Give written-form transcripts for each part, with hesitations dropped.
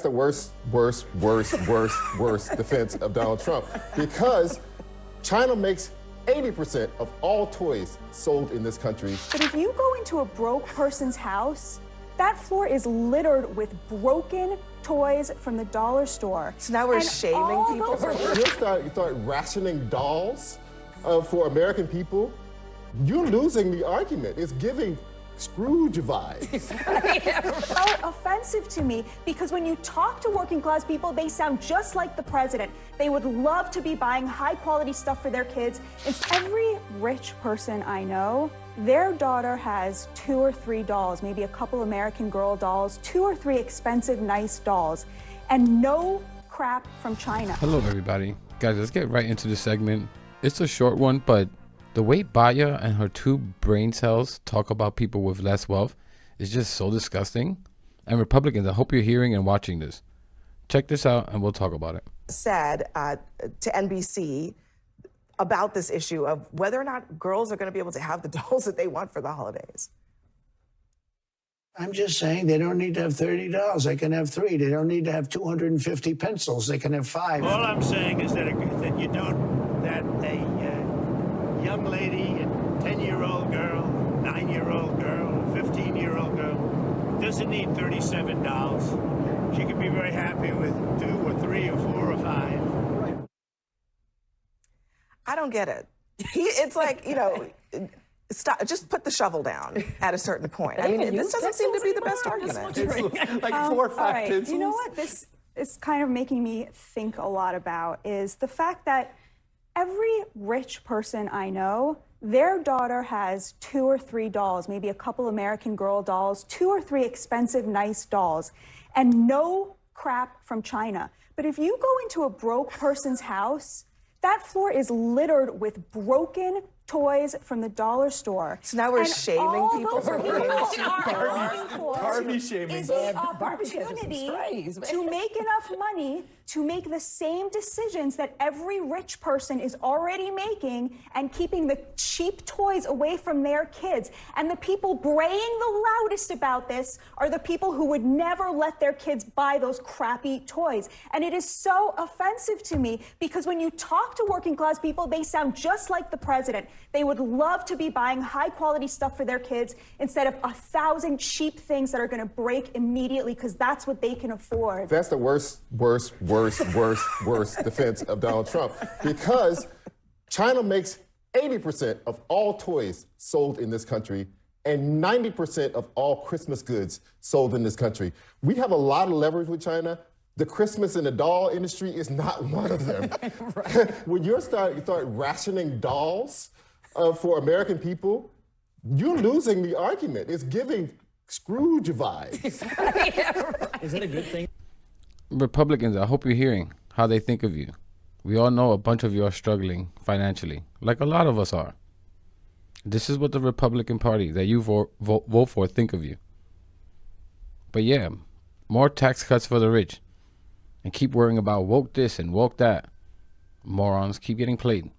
the worst defense of Donald Trump, because China makes 80% of all toys sold in this country. But if you go into a broke person's house, that floor is littered with broken toys from the dollar store. So now we're shaming people for You start rationing dolls for American people, you're losing the argument. It's giving Scrooge vibes. So offensive to me, because when you talk to working class people, they sound just like the president. They would love to be buying high quality stuff for their kids. It's every rich person I know, their daughter has 2 or 3 dolls, maybe a couple American Girl dolls, 2 or 3 expensive, nice dolls, and no crap from China. Hello, everybody. Guys, let's get right into the segment. It's a short one, but the way Baya and her 2 brain cells talk about people with less wealth is just so disgusting. And Republicans, I hope you're hearing and watching this. Check this out and we'll talk about it. Said to NBC about this issue of whether or not girls are going to be able to have the dolls that they want for the holidays. I'm just saying they don't need to have 30 dolls. They can have 3. They don't need to have 250 pencils. They can have 5. All I'm saying is that you don't, that a young lady, a 10-year-old girl, 9-year-old girl, 15-year-old girl doesn't need 37 dolls. She can be very happy with 2 or 3 or 4 or 5. I don't get it. It's like, you know, stop. Just put the shovel down at a certain point. I mean, this doesn't seem to be the best argument. It's like 4 or 5 pencils. You know what this is kind of making me think a lot about is the fact that every rich person I know, their daughter has 2 or 3 dolls, maybe a couple American Girl dolls, 2 or 3 expensive, nice dolls, and no crap from China. But if you go into a broke person's house, that floor is littered with broken toys from the dollar store. So now we're shaming people for Barbie shaming. Is an opportunity to make enough money to make the same decisions that every rich person is already making and keeping the cheap toys away from their kids. And the people braying the loudest about this are the people who would never let their kids buy those crappy toys. And it is so offensive to me because when you talk to working class people, they sound just like the president. They would love to be buying high quality stuff for their kids instead of 1,000 cheap things that are going to break immediately because that's what they can afford. That's the worst defense of Donald Trump, because China makes 80% of all toys sold in this country and 90% of all Christmas goods sold in this country. We have a lot of leverage with China. The Christmas and the doll industry is not one of them. When you start rationing dolls for American people, you're losing the argument. It's giving Scrooge vibes. Is that a good thing? Republicans, I hope you're hearing how they think of you. We all know a bunch of you are struggling financially, like a lot of us are. This is what the Republican Party that you vote for think of you. But yeah, more tax cuts for the rich. And keep worrying about woke this and woke that. Morons keep getting played.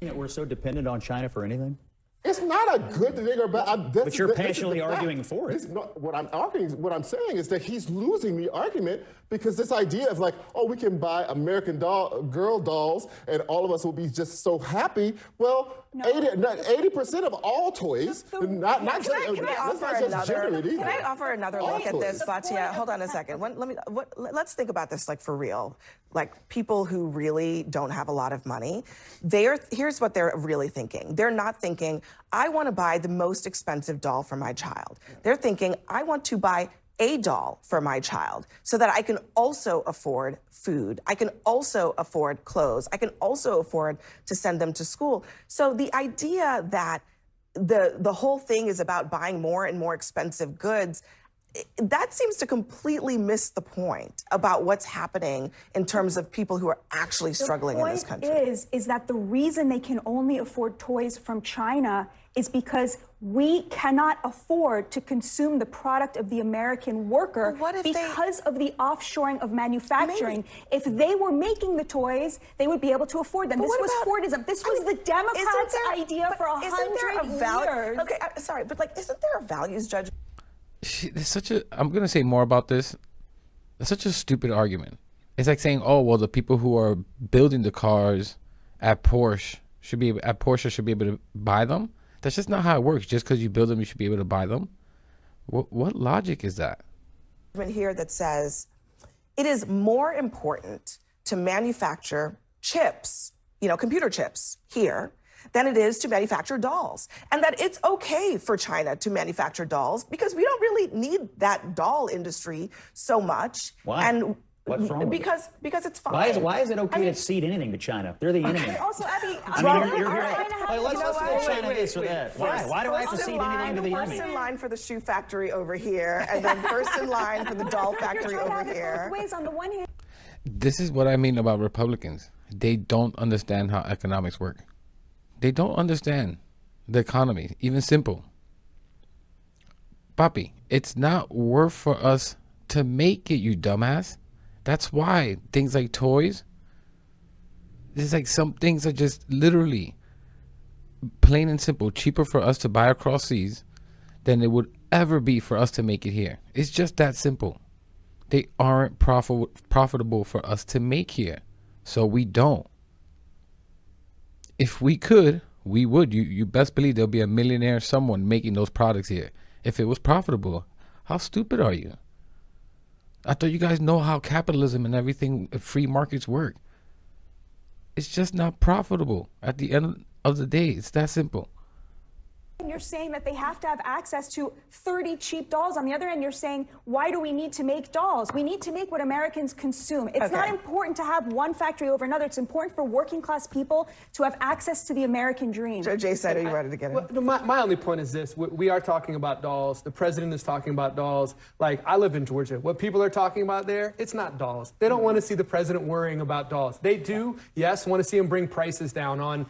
That we're so dependent on China for anything? It's not a good thing or bad. But you're passionately arguing for it. It's not, what I'm saying is that he's losing the argument because this idea of like, oh, we can buy American Girl dolls and all of us will be just so happy. Well, no. 80% of all toys, Can I offer another look at this, Batia? Hold on a second. Let's think about this like for real. Like people who really don't have a lot of money, here's what they're really thinking. They're not thinking, I want to buy the most expensive doll for my child. They're thinking, I want to buy a doll for my child so that I can also afford food. I can also afford clothes. I can also afford to send them to school. So the idea that the whole thing is about buying more and more expensive goods, that seems to completely miss the point about what's happening in terms of people who are actually struggling in this country. The point is that the reason they can only afford toys from China is because we cannot afford to consume the product of the American worker because of the offshoring of manufacturing. If they were making the toys, they would be able to afford them. This was Fordism. This was the Democrats' idea for 100 years. Okay, sorry, but like, isn't there a values judgment? There's I'm going to say more about this, That's such a stupid argument. It's like saying, oh, well, the people who are building the cars at Porsche should be able to buy them. That's just not how it works. Just because you build them, you should be able to buy them. What logic is that? Here that says it is more important to manufacture chips, computer chips here, than it is to manufacture dolls. And that it's okay for China to manufacture dolls because we don't really need that doll industry so much. Why? And What's wrong with because it's fine. Why is it okay to cede anything to China? They're the enemy. Also, Abby, let's look at China this or that. Why do I have to cede anything to the enemy? First in line for the shoe factory over here, and then first in line for the doll factory over here. Ways on the one hand. This is what I mean about Republicans. They don't understand how economics work. They don't understand the economy, even simple. Papi, it's not worth for us to make it, you dumbass. That's why things like toys, there's like some things are just literally plain and simple cheaper for us to buy across seas than it would ever be for us to make it here. It's just that simple. They aren't profitable for us to make here, so we don't. If we could, we would. You best believe there'll be a millionaire someone making those products here. If it was profitable, how stupid are you? I thought you guys know how capitalism and everything, free markets work. It's just not profitable at the end of the day. It's that simple. And you're saying that they have to have access to 30 cheap dolls. On the other end, you're saying, why do we need to make dolls? We need to make what Americans consume. It's not important to have one factory over another. It's important for working class people to have access to the American dream. Jay said he wanted to get it. Well, my only point is this. We are talking about dolls. The president is talking about dolls. Like, I live in Georgia. What people are talking about there, it's not dolls. They don't want to see the president worrying about dolls. They do, yes, want to see him bring prices down on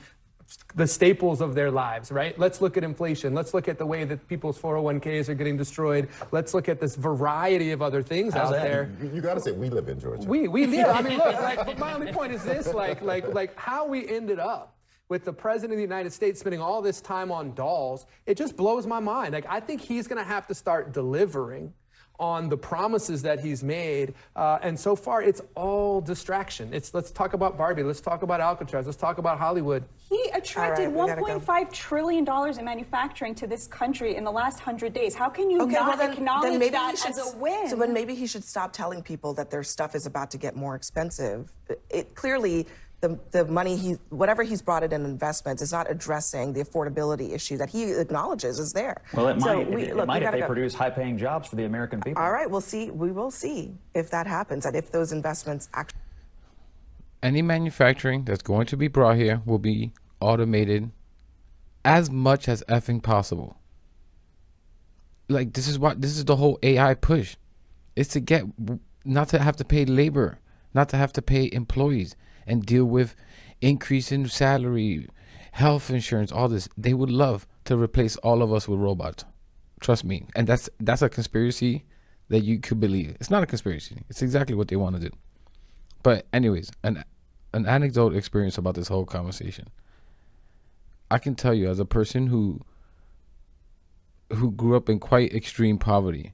the staples of their lives, right? Let's look at inflation. Let's look at the way that people's 401ks are getting destroyed. Let's look at this variety of other things out there. You got to say we live in Georgia. We live. I mean, look, but my only point is this, like how we ended up with the president of the United States spending all this time on dolls, it just blows my mind. Like, I think he's going to have to start delivering on the promises that he's made, and so far it's all distraction. Let's talk about Barbie, let's talk about Alcatraz, let's talk about Hollywood. He attracted $1.5 trillion in manufacturing to this country in the last 100 days. How can you not acknowledge that as a win? So then maybe he should stop telling people that their stuff is about to get more expensive. It clearly, the money whatever he's brought in investments is not addressing the affordability issue that he acknowledges is there. Well, it might. It might if they produce high-paying jobs for the American people. All right, we'll see. We will see if that happens and if those investments actually. Any manufacturing that's going to be brought here will be automated as much as effing possible. Like, this is the whole AI push. It's to get not to have to pay labor, not to have to pay employees and deal with increase in salary, health insurance, all this. They would love to replace all of us with robots. Trust me. And that's a conspiracy that you could believe. It's not a conspiracy. It's exactly what they want to do. But anyways, an anecdote experience about this whole conversation. I can tell you, as a person who grew up in quite extreme poverty,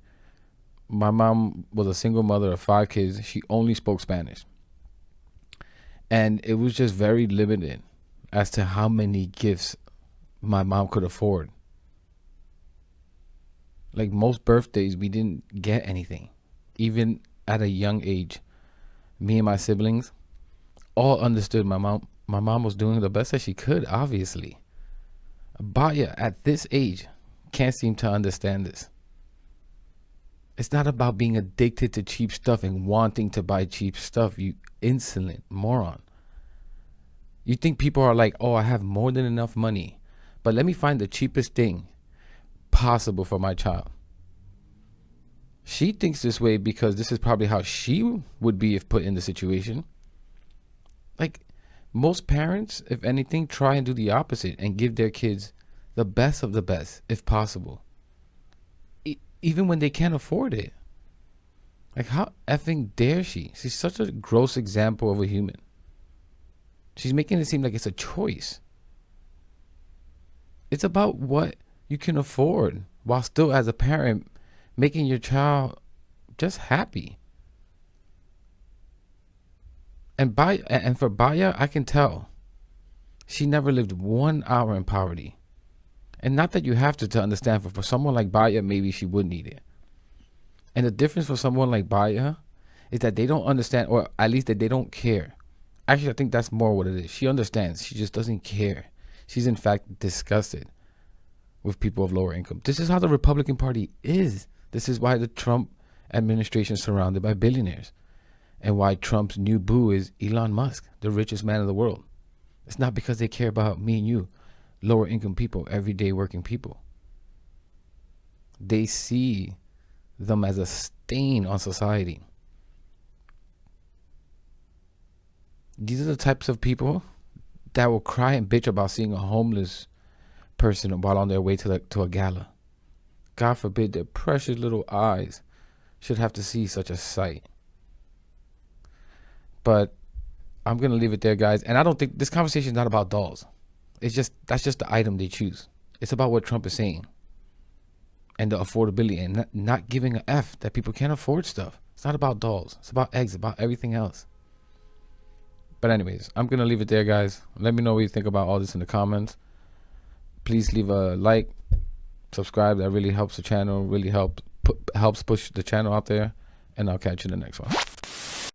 my mom was a single mother of 5 kids. She only spoke Spanish. And it was just very limited as to how many gifts my mom could afford. Like, most birthdays, we didn't get anything. Even at a young age, me and my siblings all understood my mom was doing the best that she could, obviously. Baya, at this age, can't seem to understand this. It's not about being addicted to cheap stuff and wanting to buy cheap stuff, you insolent moron. You think people are like, oh, I have more than enough money, but let me find the cheapest thing possible for my child. She thinks this way because this is probably how she would be if put in the situation. Like, most parents, if anything, try and do the opposite and give their kids the best of the best if possible. Even when they can't afford it. Like, how effing dare she? She's such a gross example of a human. She's making it seem like it's a choice. It's about what you can afford while still, as a parent, making your child just happy. And for Baya, I can tell she never lived 1 hour in poverty. And not that you have to understand. For someone like Baya, maybe she would need it. And the difference for someone like Baya is that they don't understand, or at least that they don't care. Actually, I think that's more what it is. She understands. She just doesn't care. She's in fact disgusted with people of lower income. This is how the Republican Party is. This is why the Trump administration is surrounded by billionaires. And why Trump's new boo is Elon Musk, the richest man in the world. It's not because they care about me and you, lower income people, everyday working people. They see them as a stain on society. These are the types of people that will cry and bitch about seeing a homeless person while on their way to a gala. God forbid their precious little eyes should have to see such a sight. But I'm going to leave it there, guys. And I don't think this conversation is not about dolls. That's just the item they choose. It's about what Trump is saying and the affordability and not giving a F that people can't afford stuff. It's not about dolls. It's about eggs, about everything else. But anyways, I'm going to leave it there, guys. Let me know what you think about all this in the comments. Please leave a like, subscribe. That really helps the channel, really helps push the channel out there. And I'll catch you in the next one.